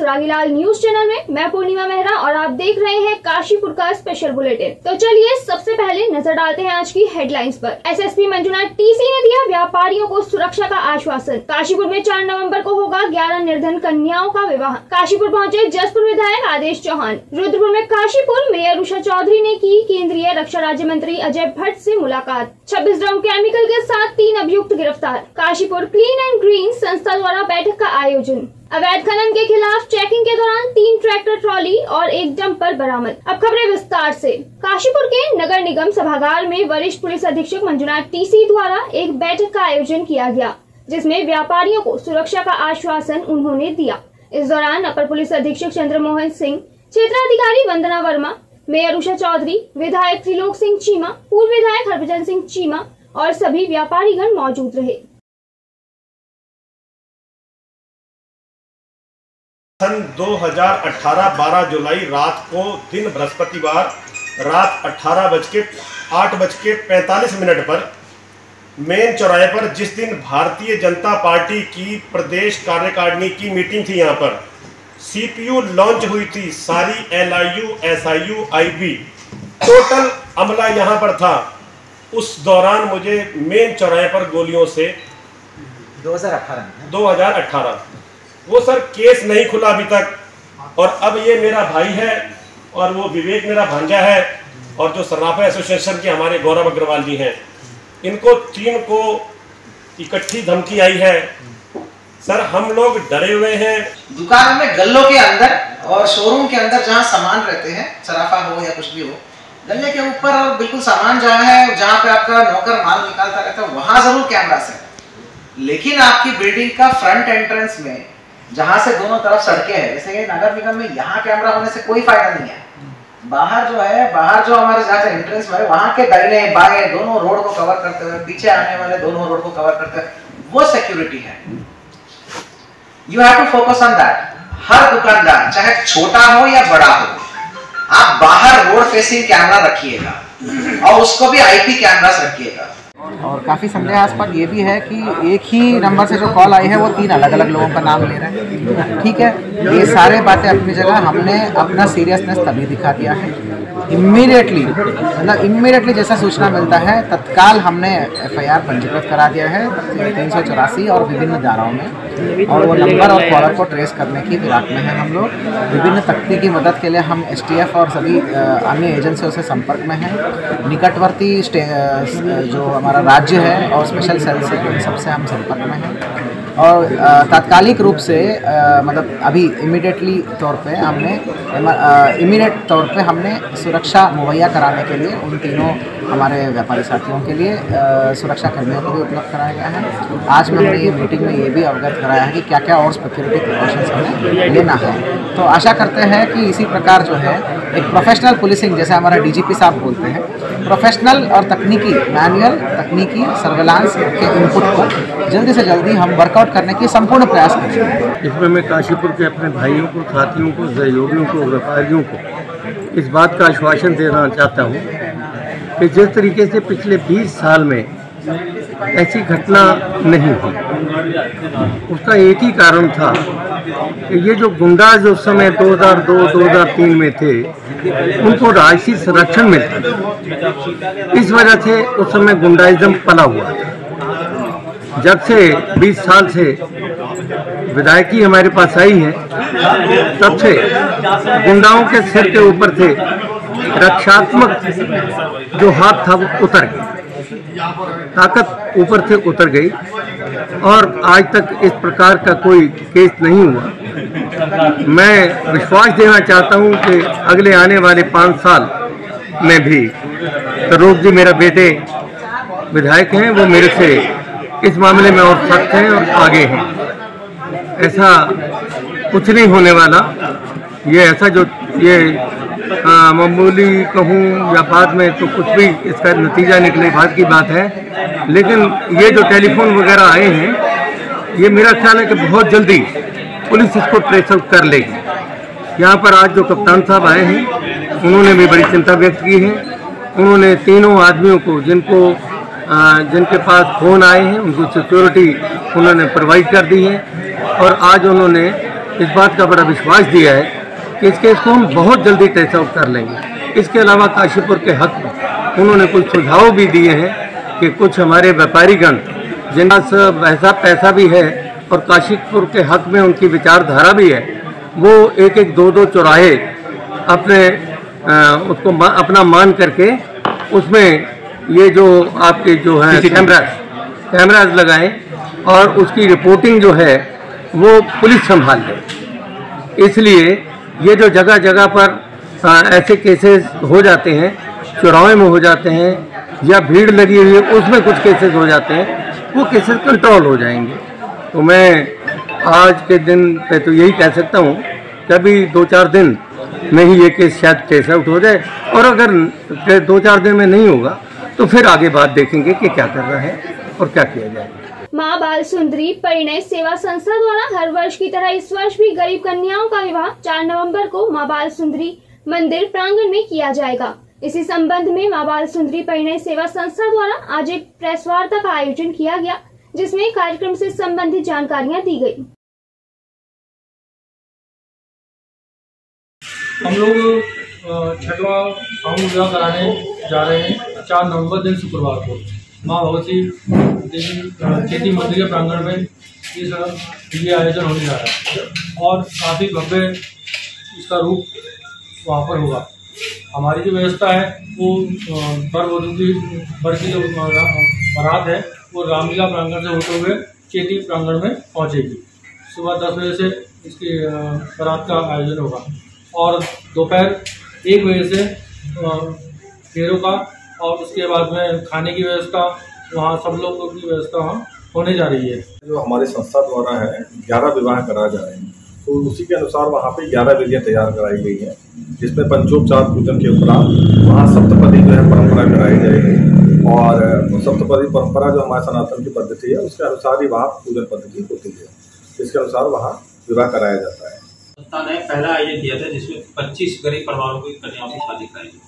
सुरागीलाल news channel में। मैं पूर्णिमा मेहरा और आप देख रहे हैं काशीपुर का स्पेशल बुलेटिन। तो चलिए सबसे पहले नजर डालते हैं आज की हेडलाइंस पर। एसएसपी मंजुनाथ टीसी ने दिया व्यापारियों को सुरक्षा का आश्वासन। काशीपुर में 4 नवंबर को होगा 11 निर्धन कन्याओं का विवाह। काशीपुर पहुंचे जसपुर विधायक आदेश चौहान। रुद्रपुर में काशीपुर मेयर उषा चौधरी ने की केंद्रीय रक्षा राज्य मंत्री अजय भट्ट से मुलाकात। 26 ड्रम केमिकल के साथ 3 अभियुक्त गिरफ्तार। काशीपुर क्लीन एंड ग्रीन संस्था द्वारा बैठक का आयोजन। अवैध खनन के खिलाफ चेकिंग के दौरान 3 ट्रैक्टर ट्रॉली और 1 डंपर बरामद। अब खबरें विस्तार से। काशीपुर के नगर निगम सभागार में वरिष्ठ पुलिस अधीक्षक मंजुनाथ टीसी द्वारा एक बैठक का आयोजन किया गया, जिसमें व्यापारियों को सुरक्षा का आश्वासन उन्होंने दिया। इस दौरान अपर पुलिस अधीक्षक चंद्रमोहन सिंह, क्षेत्राधिकारी वंदना वर्मा, मेयर उषा चौधरी, विधायक त्रिलोक सिंह चीमा, पूर्व विधायक हरभजन सिंह चीमा और सभी व्यापारीगण मौजूद रहे। सन 2018 12 जुलाई रात को दिन बृहस्पतिवार रात 8:45 पर मेन चौराहे पर, जिस दिन भारतीय जनता पार्टी की प्रदेश कार्यकारिणी की मीटिंग थी, यहाँ पर सीपीयू लॉन्च हुई थी। सारी एलआईयू, एसआईयू, आईबी टोटल अमला यहाँ पर था। उस दौरान मुझे मेन चौराहे पर गोलियों से 2018 वो सर केस नहीं खुला अभी तक। और अब ये मेरा भाई है और वो विवेक मेरा भांजा है, और जो सराफा एसोसिएशन के हमारे गौरव अग्रवाल जी हैं, इनको 3 को इकट्ठी धमकी आई है। सर हम लोग डरे हुए हैं। दुकान में गल्लों के अंदर और शोरूम के अंदर जहाँ सामान रहते हैं, सराफा हो या कुछ भी हो, गल्ले के ऊपर और बिल्कुल सामान जहाँ है, जहाँ पे आपका नौकर माल निकालता रहता है, वहाँ जरूर कैमरा है। लेकिन आपकी बिल्डिंग का फ्रंट एंट्रेंस में जहां से दोनों तरफ सड़कें हैं, जैसे कि नगर निगम में, यहाँ कैमरा होने से कोई फायदा नहीं है। बाहर जो हमारे जहाँ से एंट्रेंस में है, वहां के दाहिने बाएं दोनों रोड को कवर करते हुए, पीछे आने वाले दोनों रोड को कवर करते हुए, वो सिक्योरिटी है। You have to focus on that. हर दुकानदार चाहे छोटा हो या बड़ा हो, आप बाहर रोड फेसिंग कैमरा रखिएगा और उसको भी आईपी कैमरास रखिएगा। और काफ़ी संदेहास्पद ये भी है कि एक ही नंबर से जो कॉल आई है वो 3 अलग अलग लोगों का नाम ले रहे हैं। ठीक है, ये सारे बातें अपनी जगह। हमने अपना सीरियसनेस तभी दिखा दिया है। इमीडिएटली जैसा सूचना मिलता है तत्काल हमने FIR पंजीकृत करा दिया है 384 और विभिन्न धाराओं में, और वो नंबर और कॉलर को ट्रेस करने की फिराक में है हम लोग। विभिन्न तकनीकी मदद के लिए हम STF और सभी अन्य एजेंसियों से संपर्क में हैं। निकटवर्ती जो हमारा राज्य है और स्पेशल सेल से, इन सबसे हम संपर्क में हैं। और तात्कालिक रूप से मतलब अभी इमीडिएट तौर पे हमने सुरक्षा मुहैया कराने के लिए उन तीनों हमारे व्यापारी साथियों के लिए सुरक्षा कर्मियों को भी उपलब्ध कराया गया है। आज में हमने ये मीटिंग में ये भी अवगत कराया है कि क्या क्या और सिक्योरिटी प्रिकॉशंस हमें लेना है। तो आशा करते हैं कि इसी प्रकार जो है एक प्रोफेशनल पुलिसिंग, जैसे हमारा DGP साहब बोलते हैं, प्रोफेशनल और तकनीकी तकनीकी सर्वेलांस के इनपुट को जल्दी से जल्दी हम वर्कआउट करने की संपूर्ण प्रयास करेंगे। इसमें मैं काशीपुर के अपने भाइयों को, साथियों को, सहयोगियों को, व्यापारियों को इस बात का आश्वासन देना चाहता हूँ कि जिस तरीके से पिछले 20 साल में ऐसी घटना नहीं हुई, उसका एक ही कारण था कि ये जो गुंडा जो समय 2002-2003 में थे, उनको राजसी संरक्षण मिलता था। इस वजह से उस समय गुंडाइज्म पला हुआ था। जब से 20 साल से विधायकी हमारे पास आई है, तब से गुंडाओं के सिर के ऊपर से रक्षात्मक जो हाथ था वो उतर गया, ताकत ऊपर से उतर गई, और आज तक इस प्रकार का कोई केस नहीं हुआ। मैं विश्वास देना चाहता हूं कि अगले आने वाले 5 साल में भी त्रिलोक जी मेरा बेटे विधायक हैं, वो मेरे से इस मामले में और सख्त हैं और आगे हैं। ऐसा कुछ नहीं होने वाला। ये ऐसा जो ये मामूली कहूँ या बाद में तो कुछ भी इसका नतीजा निकले, बात की बात है। लेकिन ये जो टेलीफोन वगैरह आए हैं, ये मेरा ख्याल है कि बहुत जल्दी पुलिस इसको ट्रेस आउट कर लेगी। यहाँ पर आज जो कप्तान साहब आए हैं, उन्होंने भी बड़ी चिंता व्यक्त की है। उन्होंने तीनों आदमियों को जिनके पास फ़ोन आए हैं, उनको सिक्योरिटी उन्होंने प्रोवाइड कर दी है। और आज उन्होंने इस बात का बड़ा विश्वास दिया है कि इस केस को हम बहुत जल्दी ट्रेस आउट कर लेंगे। इसके अलावा काशीपुर के हक में उन्होंने कुछ सुझाव भी दिए हैं कि कुछ हमारे व्यापारीगण जिनका वैसा पैसा भी है और काशीपुर के हक में उनकी विचारधारा भी है, वो एक एक दो चौराहे अपने उसको अपना मान करके उसमें ये जो आपके जो है कैमराज लगाएं और उसकी रिपोर्टिंग जो है वो पुलिस संभाल ले। इसलिए ये जो जगह जगह पर ऐसे केसेस हो जाते हैं, चौराहे में हो जाते हैं या भीड़ लगी हुई है उसमें कुछ केसेस हो जाते हैं, वो केसेस कंट्रोल हो जाएंगे। तो मैं आज के दिन पे तो यही कह सकता हूँ कि अभी 2-4 दिन में ही ये केस शायद ट्रेस आउट हो जाए, और अगर 2-4 दिन में नहीं होगा तो फिर आगे बात देखेंगे कि क्या करना है और क्या किया जाएगा। माँ बाल सुंदरी परिणय सेवा संस्था द्वारा हर वर्ष की तरह इस वर्ष भी गरीब कन्याओं का विवाह 4 नवंबर को माँ बाल सुंदरी मंदिर प्रांगण में किया जाएगा। इसी संबंध में माँ बाल सुंदरी परिणय सेवा संस्था द्वारा आज एक प्रेस वार्ता का आयोजन किया गया, जिसमें कार्यक्रम से संबंधित जानकारियाँ दी गयी। हम लोग छठवां सामूहिक विवाह कराने जा रहे हैं 4 नवंबर दिन शुक्रवार को माँ भगवती देवी खेती मंदिर के प्रांगण में ये आयोजन होने जा रहा है और काफ़ी भव्य इसका रूप वहाँ पर होगा। हमारी जो व्यवस्था है वो वर की जो बारात है वो रामलीला प्रांगण से होते हुए खेती प्रांगण में पहुँचेगी। सुबह 10 बजे से इसकी बारात का आयोजन होगा और दोपहर 1 बजे से फेरों का और उसके बाद में खाने की व्यवस्था वहाँ सब लोगों की व्यवस्था वहाँ होने जा रही है। जो हमारी संस्था द्वारा है 11 विवाह कराए जा रहे हैं, तो उसी के अनुसार वहाँ पे 11 विधियाँ तैयार कराई गई हैं, जिसमें पंचोपचार पूजन के उपरांत वहाँ सप्तपदी जो है परंपरा कराई जाएगी और सप्तपदी परंपरा जो हमारे सनातन की पद्धति है उसके अनुसार ही वहाँ पूजन पद्धति होती है, इसके अनुसार वहाँ विवाह कराया जाता है। संस्था ने पहला आयोजन किया था जिसमें 25 गरीब परिवारों की कन्याओं की शादी कराई गई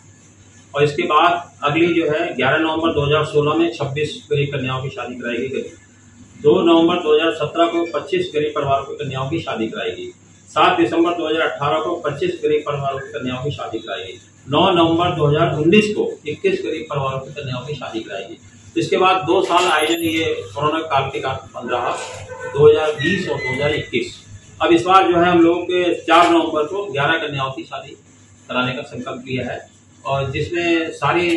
और इसके बाद अगली जो है 11 नवंबर 2016 में 26 गरीब कन्याओं की शादी कराई गई। 2 नवंबर 2017 को 25 गरीब परिवारों की कन्याओं की शादी कराई गई। 7 दिसंबर 2018 को 25 गरीब परिवारों की कन्याओं की शादी कराई गई। 9 नवंबर 2019 को 21 गरीब परिवारों की कन्याओं की शादी कराई गई। इसके बाद 2 साल आयोजन ये कोरोना काल के कारण बंद रहा, 2020 और 2021। अब इस बार जो है हम लोगों के 4 नवंबर को 11 कन्याओं की शादी कराने का संकल्प लिया है और जिसमें सारी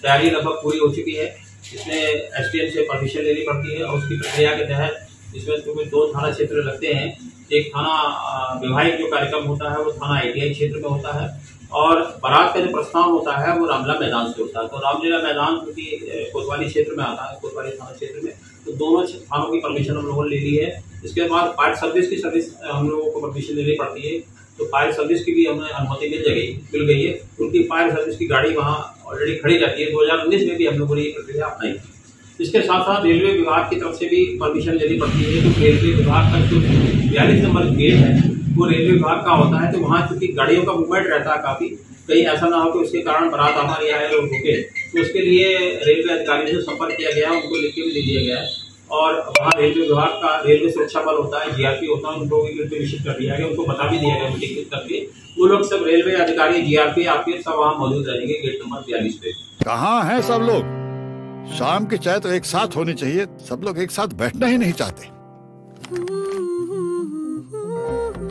तैयारी लगभग पूरी हो चुकी है। इसमें एसडीएम से परमिशन लेनी पड़ती है और उसकी प्रक्रिया के तहत इसमें क्योंकि 2 थाना क्षेत्र लगते हैं। एक थाना वैवाहिक जो कार्यक्रम होता है वो थाना आईटीआई क्षेत्र में होता है और बारात का जो प्रस्थान होता है वो रामलीला मैदान से होता है। तो रामलीला मैदान क्योंकि कोतवाली क्षेत्र में आता है, कोतवाली थाना क्षेत्र में, तो दोनों थानों की परमिशन हम लोगों ने ले ली है। इसके बाद फायर सर्विस की सर्विस हम लोगों को परमिशन लेनी पड़ती है, तो फायर सर्विस की भी हमें अनुमति मिल गई है। उनकी फायर सर्विस की गाड़ी वहाँ ऑलरेडी खड़ी रहती है। 2019 में भी हम लोगों ने ये प्रक्रिया अपनाई थी। इसके साथ साथ रेलवे विभाग की तरफ से भी परमिशन लेनी पड़ती है। तो रेलवे विभाग का जो 42 नंबर गेट है वो रेलवे विभाग का होता है, तो वहाँ चूँकि गाड़ियों का मूवमेंट रहता है काफ़ी, कहीं ऐसा ना हो कि उसके कारण बारात हमारे आए और रुके, तो उसके लिए रेलवे अधिकारियों से संपर्क किया गया, उनको लिख के भी दे दिया गया है। और वहाँ रेलवे विभाग का रेलवे सुरक्षा बल होता है, जीआरपी होता है, उनको भी विशिष्ट कर दिया गया, उनको बता भी दिया गया मीटिंग करके। वो लोग सब रेलवे अधिकारी, जीआरपी, आरपीएफ सब वहाँ मौजूद रहेंगे गेट नंबर 42 पे। कहाँ हैं सब लोग? शाम की चाय तो एक साथ होनी चाहिए, सब लोग एक साथ बैठना ही नहीं चाहते।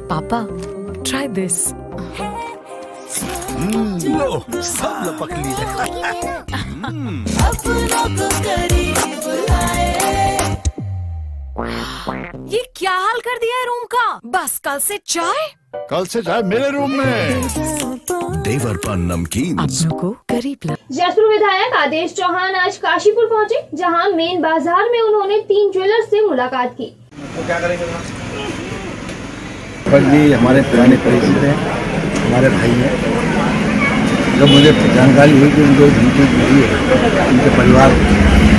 पापा, try this. लो, सब लपक लिए। ये क्या हाल कर दिया है रूम का? बस कल से चाय मेरे रूम में। देवर पान नमकीन को करीब। जसपुर विधायक आदेश चौहान आज काशीपुर पहुंचे, जहां मेन बाजार में उन्होंने 3 ज्वेलर्स से मुलाकात की। तो क्या करेंगे? जी हमारे पुराने परिचित हैं, हमारे भाई हैं। जब मुझे जानकारी हुई कि उनको धमकी मिली है उनके परिवार,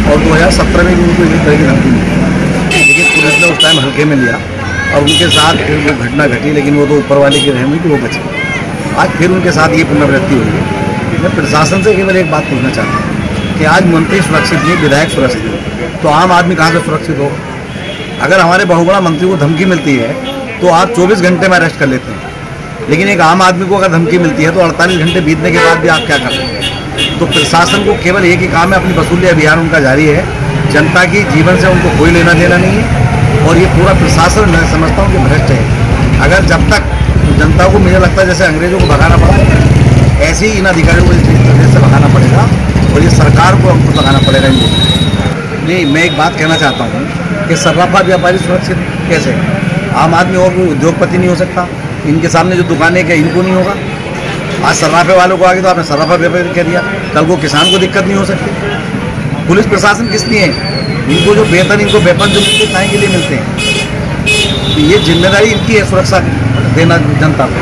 और 2017 में भी उनको इस तरह की धमकी मिली, लेकिन पुलिस ने उस टाइम हल्के में लिया और उनके साथ फिर वो घटना घटी, लेकिन वो तो ऊपर वाले की रहम हुई कि वो बचे। आज फिर उनके साथ ये पुनरावृत्ति हुई है। मैं प्रशासन से केवल एक बात पूछना चाहता हूँ कि आज मंत्री सुरक्षित नहीं, विधायक सुरक्षित नहीं, तो आम आदमी कहाँ से सुरक्षित हो? अगर हमारे बहुबड़ा मंत्री को धमकी मिलती है तो आप 24 घंटे में अरेस्ट कर लेते हैं, लेकिन एक आम आदमी को अगर धमकी मिलती है तो 48 घंटे बीतने के बाद भी आप क्या कर रहे हैं। तो प्रशासन को केवल एक ही काम है, अपनी वसूली अभियान उनका जारी है, जनता की जीवन से उनको कोई लेना देना नहीं है। और ये पूरा प्रशासन मैं समझता हूँ कि भ्रष्ट है। अगर जब तक जनता को, मुझे लगता है जैसे अंग्रेजों को भगाना पड़ा, ऐसे ही इन अधिकारियों को इस प्रदेश से भगाना पड़ेगा और ये सरकार को हमको लगाना पड़ेगा। नहीं, मैं एक बात कहना चाहता हूँ कि सर्राफा व्यापारी सुरक्षित कैसे है? आम आदमी और कोई उद्योगपति नहीं हो सकता, इनके सामने जो दुकानें क्या इनको नहीं होगा? आज सर्राफे वालों को आगे तो आपने सर्राफा व्यापारी कह दिया, कल को किसान को दिक्कत नहीं हो सकती। पुलिस प्रशासन किस लिए है? इनको जो वेतन, इनको वेपन जो मिलते हैं के लिए मिलते हैं, तो ये जिम्मेदारी इनकी है सुरक्षा देना जनता को।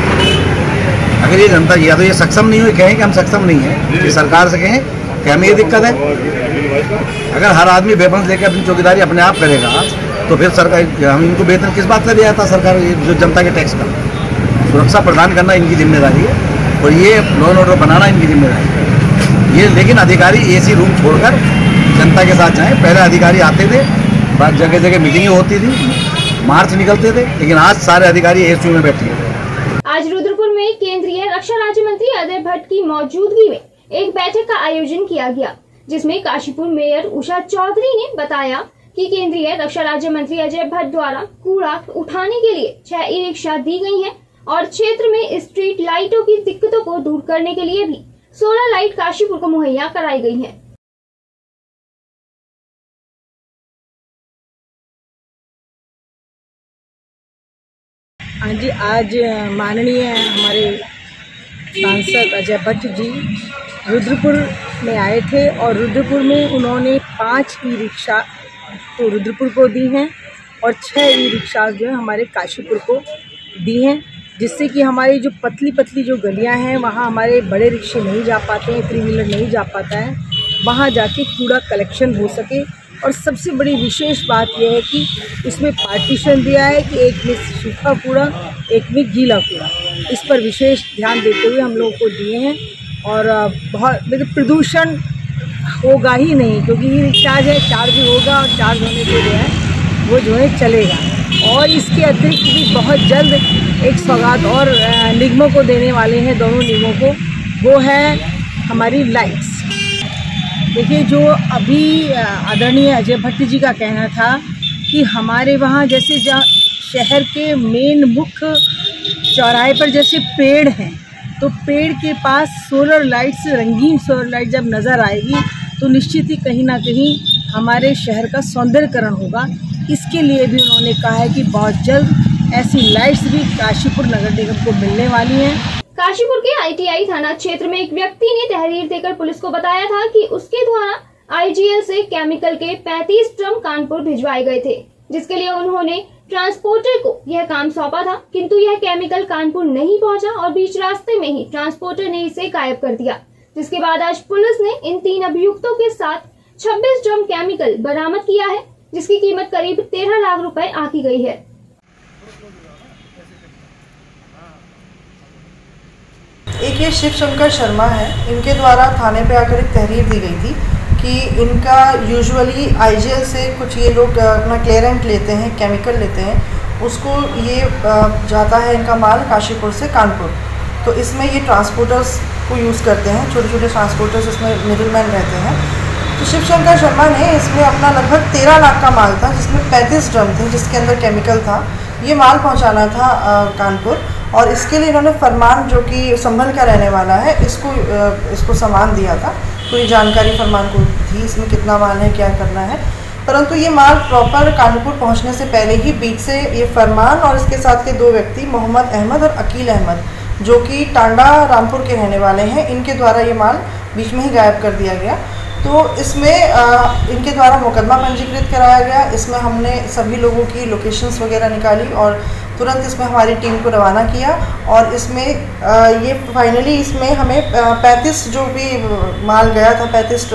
अगर ये जनता या तो ये सक्षम नहीं हो, कहें कि हम सक्षम नहीं हैं, ये सरकार से कहें कि हमें ये दिक्कत है। अगर हर आदमी वेपन लेकर अपनी चौकीदारी अपने आप करेगा तो फिर सरकार, हम इनको वेतन किस बात का दिया था? सरकार जो जनता के टैक्स का सुरक्षा प्रदान करना इनकी जिम्मेदारी है और ये लॉ एंड ऑर्डर बनाना इनकी जिम्मेदारी है। ये लेकिन अधिकारी एसी रूम छोड़कर जनता के साथ जाएं। पहले अधिकारी आते थे, जगह जगह मीटिंगें होती थी, मार्च निकलते थे, लेकिन आज सारे अधिकारी एसी में बैठे हैं। आज रुद्रपुर में केंद्रीय रक्षा राज्य मंत्री अजय भट्ट की मौजूदगी में एक बैठक का आयोजन किया गया, जिसमें काशीपुर मेयर उषा चौधरी ने बताया कि केंद्रीय रक्षा राज्य मंत्री अजय भट्ट द्वारा कूड़ा उठाने के लिए 6 ई-रिक्शा दी गई हैं और क्षेत्र में स्ट्रीट लाइटों की दिक्कतों को दूर करने के लिए भी 16 लाइट काशीपुर को मुहैया कराई गई हैं। हाँ जी, आज माननीय हमारे सांसद अजय भट्ट जी रुद्रपुर में आए थे और रुद्रपुर में उन्होंने 5 ई-रिक्शा तो रुद्रपुर को दी हैं और 6 ई-रिक्शा जो है हमारे काशीपुर को दी हैं, जिससे कि हमारी जो पतली पतली जो गलियां हैं वहाँ हमारे बड़े रिक्शे नहीं जा पाते हैं, 3 व्हीलर नहीं जा पाता है, वहाँ जाके कूड़ा कलेक्शन हो सके। और सबसे बड़ी विशेष बात यह है कि इसमें पार्टीशन दिया है कि एक में सूखा कूड़ा, एक में गीला कूड़ा। इस पर विशेष ध्यान देते हुए हम लोगों को दिए हैं और बहुत मतलब प्रदूषण होगा ही नहीं, क्योंकि ये रिचार्ज है, चार्ज होगा और चार्ज होने से जो है वो जो है चलेगा। और इसके अतिरिक्त भी बहुत जल्द एक सौगात और निगमों को देने वाले हैं, दोनों निगमों को, वो है हमारी लाइट्स। देखिए, जो अभी आदरणीय अजय भट्ट जी का कहना था कि हमारे वहाँ जैसे शहर के मेन मुख्य चौराहे पर जैसे पेड़ हैं, तो पेड़ के पास सोलर लाइट्स, रंगीन सोलर लाइट जब नज़र आएगी तो निश्चित ही कहीं ना कहीं हमारे शहर का सौंदर्यकरण होगा। इसके लिए भी उन्होंने कहा है कि बहुत जल्द ऐसी लाइट्स भी काशीपुर नगर निगम को मिलने वाली हैं। काशीपुर के ITI थाना क्षेत्र में एक व्यक्ति ने तहरीर देकर पुलिस को बताया था कि उसके द्वारा IGL से केमिकल के 35 ड्रम कानपुर भिजवाए गए थे, जिसके लिए उन्होंने ट्रांसपोर्टर को यह काम सौंपा था, किंतु यह केमिकल कानपुर नहीं पहुंचा और बीच रास्ते में ही ट्रांसपोर्टर ने इसे गायब कर दिया। जिसके बाद आज पुलिस ने इन 3 अभियुक्तों के साथ 26 ड्रम केमिकल बरामद किया है, जिसकी कीमत करीब 13 लाख रुपए आंकी गई है। एक ये शिव शंकर शर्मा है, इनके द्वारा थाने पे आकर एक तहरीर दी गई थी कि इनका यूजुअली IGL से कुछ ये लोग अपना क्लियरेंट लेते हैं, केमिकल लेते हैं, उसको ये जाता है इनका माल काशीपुर से कानपुर। तो इसमें ये ट्रांसपोर्टर्स को यूज़ करते हैं, छोटे छोटे ट्रांसपोर्टर्स, इसमें मिडिलमैन रहते हैं। तो शिव शंकर शर्मा ने इसमें अपना लगभग 13 लाख का माल था, जिसमें 35 ड्रम थे, जिसके अंदर केमिकल था। ये माल पहुंचाना था कानपुर और इसके लिए इन्होंने फरमान, जो कि संभल का रहने वाला है, इसको सामान दिया था। पूरी जानकारी फरमान को थी, इसमें कितना माल है, क्या करना है। परंतु ये माल प्रॉपर कानपुर पहुंचने से पहले ही बीच से ये फरमान और इसके साथ के 2 व्यक्ति मोहम्मद अहमद और अकील अहमद, जो कि टांडा रामपुर के रहने वाले हैं, इनके द्वारा ये माल बीच में ही गायब कर दिया गया। तो इसमें इनके द्वारा मुकदमा पंजीकृत कराया गया। इसमें हमने सभी लोगों की लोकेशंस वगैरह निकाली और तुरंत इसमें हमारी टीम को रवाना किया और इसमें ये फाइनली इसमें हमें 35 जो भी माल गया था, 35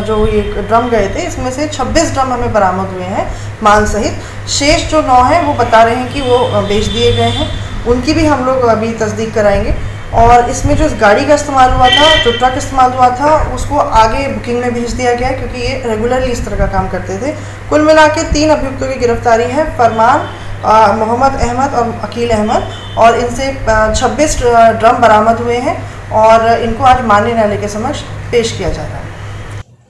जो ये ड्रम गए थे, इसमें से 26 ड्रम हमें बरामद हुए हैं माल सहित। शेष जो 9 हैं वो बता रहे हैं कि वो बेच दिए गए हैं, उनकी भी हम लोग अभी तस्दीक कराएंगे। और इसमें जो इस गाड़ी का इस्तेमाल हुआ था, जो ट्रक इस्तेमाल हुआ था, उसको आगे बुकिंग में भेज दिया गया, क्योंकि ये रेगुलरली इस तरह का काम करते थे। कुल मिला के 3 अभियुक्तों की गिरफ्तारी है। फरमान, मोहम्मद अहमद और अकील अहमद, और इनसे 26 ड्रम बरामद हुए हैं और इनको आज माननीय न्यायालय के समक्ष पेश किया जा रहा है।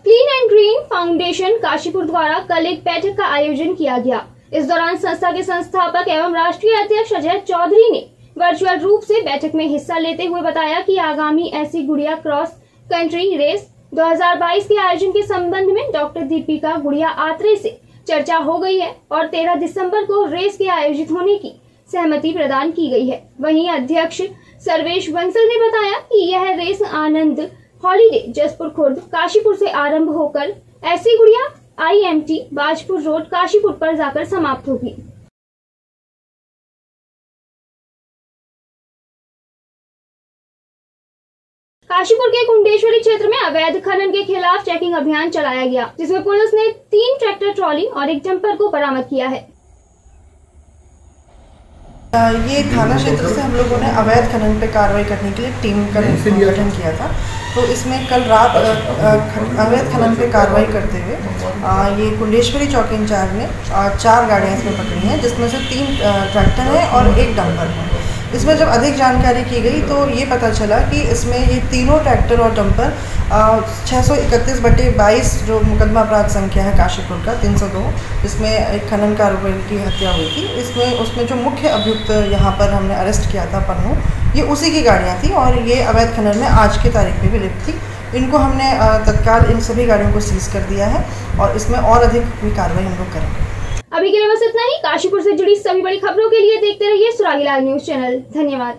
Clean and green foundation Kashipur द्वारा कल एक बैठक का आयोजन किया गया। इस दौरान संस्था के संस्थापक एवं राष्ट्रीय अध्यक्ष अजय चौधरी ने वर्चुअल रूप से बैठक में हिस्सा लेते हुए बताया कि आगामी ऐसी गुड़िया क्रॉस कंट्री रेस 2022 के आयोजन के संबंध में डॉक्टर दीपिका गुड़िया आत्रे से चर्चा हो गई है और 13 दिसंबर को रेस के आयोजित होने की सहमति प्रदान की गई है। वहीं अध्यक्ष सर्वेश बंसल ने बताया कि यह रेस आनंद हॉलीडे जसपुर खुर्द काशीपुर से आरंभ होकर ऐसी गुड़िया IMT बाजपुर रोड काशीपुर पर जाकर समाप्त होगी। काशीपुर के कुंडेश्वरी क्षेत्र में अवैध खनन के खिलाफ चेकिंग अभियान चलाया गया, जिसमें पुलिस ने 3 ट्रैक्टर ट्रॉली और एक डंपर को बरामद किया है। ये थाना क्षेत्र से हम लोगों ने अवैध खनन पे कार्रवाई करने के लिए टीम का गठन किया था। तो इसमें कल रात अवैध खनन पे कार्रवाई करते हुए ये कुंडेश्वरी चौकी इंचार्ज ने 4 गाड़ियाँ इसमें पकड़ी हैं, जिसमें से 3 ट्रैक्टर हैं और एक डंपर है। इसमें जब अधिक जानकारी की गई तो ये पता चला कि इसमें ये तीनों ट्रैक्टर और डंपर 631/22 जो मुकदमा अपराध संख्या है काशीपुर का 302, इसमें एक खनन कारोबारी की हत्या हुई थी। उसमें जो मुख्य अभियुक्त यहाँ पर हमने अरेस्ट किया था पन्नू, ये उसी की गाड़ियाँ थी और ये अवैध खनन में आज की तारीख में भी लिप्त थी। इनको हमने तत्काल इन सभी गाड़ियों को सीज कर दिया है और इसमें और अधिक भी कार्रवाई हम लोग करेंगे। अभी के लिए बस इतना ही। काशीपुर से जुड़ी सभी बड़ी खबरों के लिए देखते रहिए सुरागीलाल न्यूज चैनल। धन्यवाद।